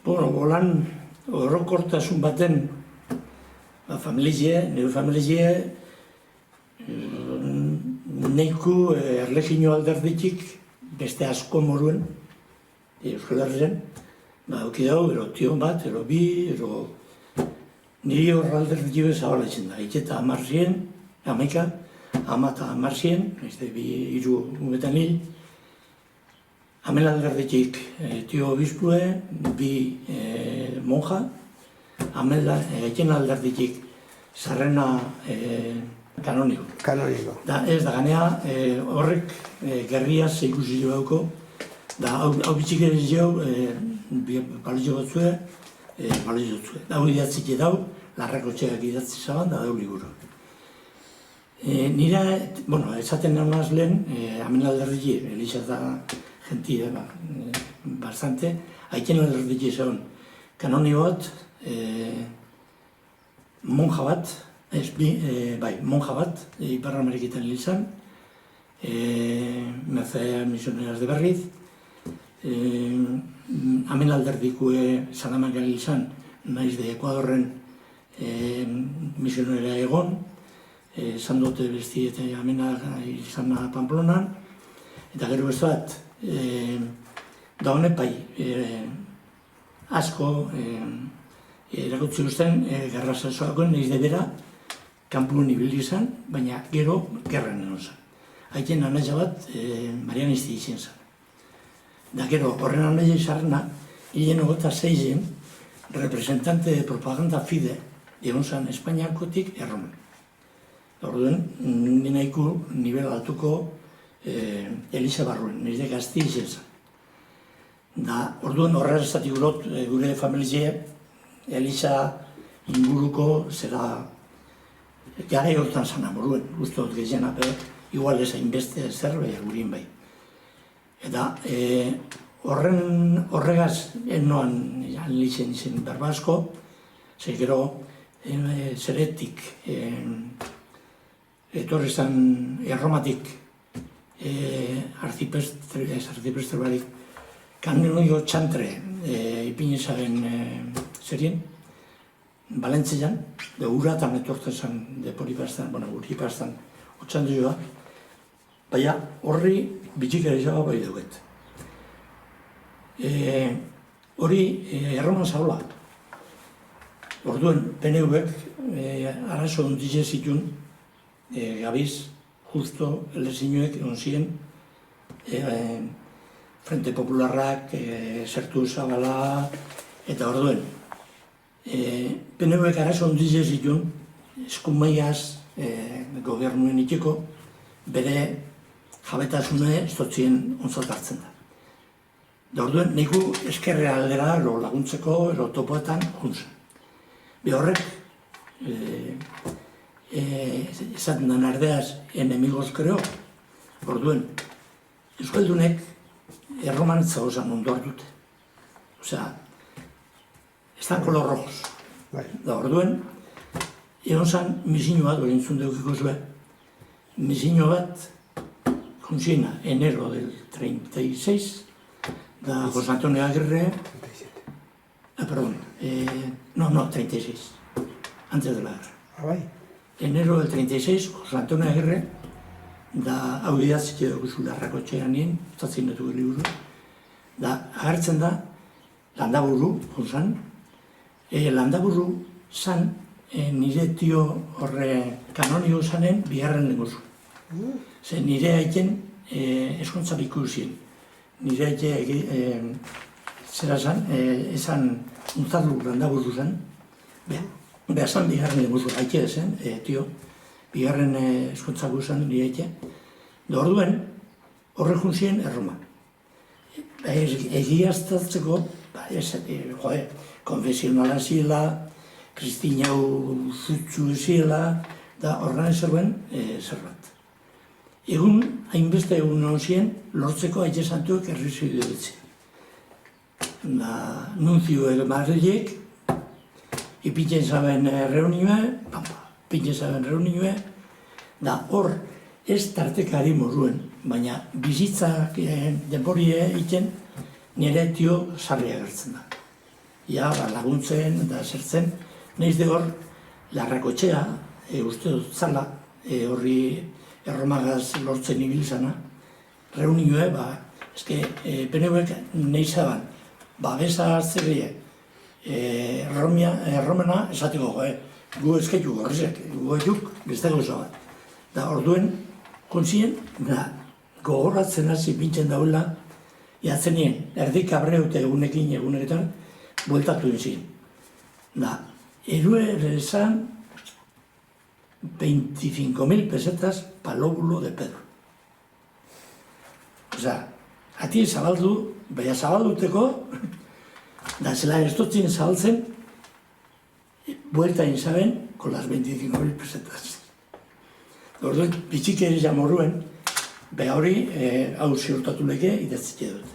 Bolan orokortasun baten nire familie neiku erlegio alderditik beste asko moruen Euskal Herrian auki dago, ero tion bat, ero bi, ero niri horra alderdi zabala izan da. Eta 11, 11, bi hiru gubetan hil, Amel alderditik tio obispue, bi monja, eken alderditik Sarrena kanoniko. Kanoniko. Ez da, ganea horrek gerriaz ikusi jo dauko, da hau bitxik ere jo, balio batzue, balio batzue. Hau idatzik edau, larrako txegak idatzi zaban, da dau liburu. Nira, esaten naunaz lehen, Amel alderdi, Elisa da gentia, bastante, haiken alderdi zaun, kanoniko bat, monja bat, monja bat, Ipar Ameriketan hil izan, Mercea Misioneras de Berriz, Amel alderdikue Salamakan hil izan, naiz de Ekuadorren misionera egon, esan dute besti eta amena izan Pamplonan, eta gero ez bat, da honek bai, asko erakutsi guztien gerra zazoakoen nahiz de bera kanpuen ibili izan, baina gero gerran egon zen. Haiten anaia bat Marianisti izan zen. Da gero horren anaia izarrena, hilen 26 representante de propaganda FIDE egon zen Espainiakotik Erroman. Orduen, ninaiko nivel altuko Elisa barruen, nahiz de Gazti izan zen. Da, orduen horrela estatik gure familie Elisa inguruko zera gara hortan zan amoruen, uste dut gehien ape, igual ez hainbeste zerbait gurien bai. Eta horregaz enoan lizen izen berbasko, ze gero zeretik etorri zan Erromatik artipestre barik kanoniko txantre ipinezaren zerien, Balentzian, de uratan etortzen zen Poripastan, Uripastan, otxan duzioa, baina horri bitxik ere izaba bai duget. Hori Erroman zaula. Orduen, PNV-ek arazo ondize zituen, gabiz, justo, elezinoek egon ziren, Frente Popularrak, Zertu Zabala, eta orduen. PNV-ek arazo ondize zituen, eskumaiaz gobernuen itxeko, bere jabetasune estotzien onzat hartzen da. Da orduen, niku eskerre aldera laguntzeko, topoetan juntzen. Be horrek, esaten da nardeaz enemigos creo, orduen, euskaldunek Erroman zauzan ondoar dute. Osea, estan kolor rojos. Da orduen, egon zan misiño bat, hori entzun deukiko zuen, misiño bat, juntzina, enero del 36, da José Antonio Aguirre, perdón, no, 36, antes de la guerra. Enero del 36, José Antonio Aguirre, da hau idatzik edo guzu larrako txean nien, ustatzen dut liburu, da agertzen da Landaburu, jonzan, Landaburu zan nire tio horre kanoniko zanen bigarren lehenguzu. Ze nire aiken eskontza biku zien. Nire aike zera zan, esan untzatu Landaburu zan, behar zan bigarren lehenguzu, aike zen, tio, bigarren eskontza guzan nire aike. Da orduen, horre juntzien Erroma. Egiaztatzeko, konfesionala zila, Kristinau zutsu zila, da horren zeruen zerbat. Egun, hainbeste egun nozien, lortzeko aite santuek errizu iduditzen. Da, nunzioek Madrilek, ipintzen zaben reunioe, da hor, ez tartekari moruen, baina bizitzak denborie egiten nire tio sarri agertzen da. laguntzen eta zertzen, nahiz de hor, Larrakotxea, uste dut zala, horri erromagaz lortzen ibilizana, reunioe, eske, PNV-ek nahi zaban, babesa hartzerie, erromena esateko, gu eskaitu horrezak, gu etuk, beste gauza bat. Da, orduen, kontzien, gogoratzen hasi pintzen dauela, jatzenien, erdik abreute egunetan, bueltatu dizien. Da, Eruer esan 25.000 pesetas palóbulo de Pedro. Osea, ati zabaldu, baina zabalduteko, da zela estotzien zabaltzen, buelta inzaben, con las 25.000 pesetas. Orduan, bitxik ere jamorruen, beha hori, hau ziurtatu leke, idatzitxe dut.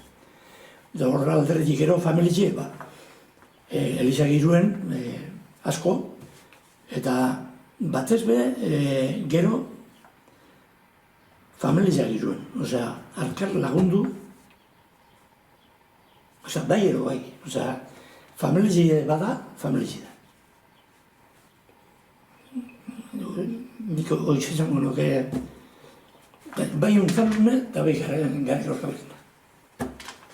Da horra alderretik gero familitxe, Elisa Giruen, asko, eta batez be, gero, familia Giruen. Osea, arkar lagundu, osea, bai ero bai. Osea, familia bada, familia da. Nik oiz izango nuke, bai untzalune, eta bai gara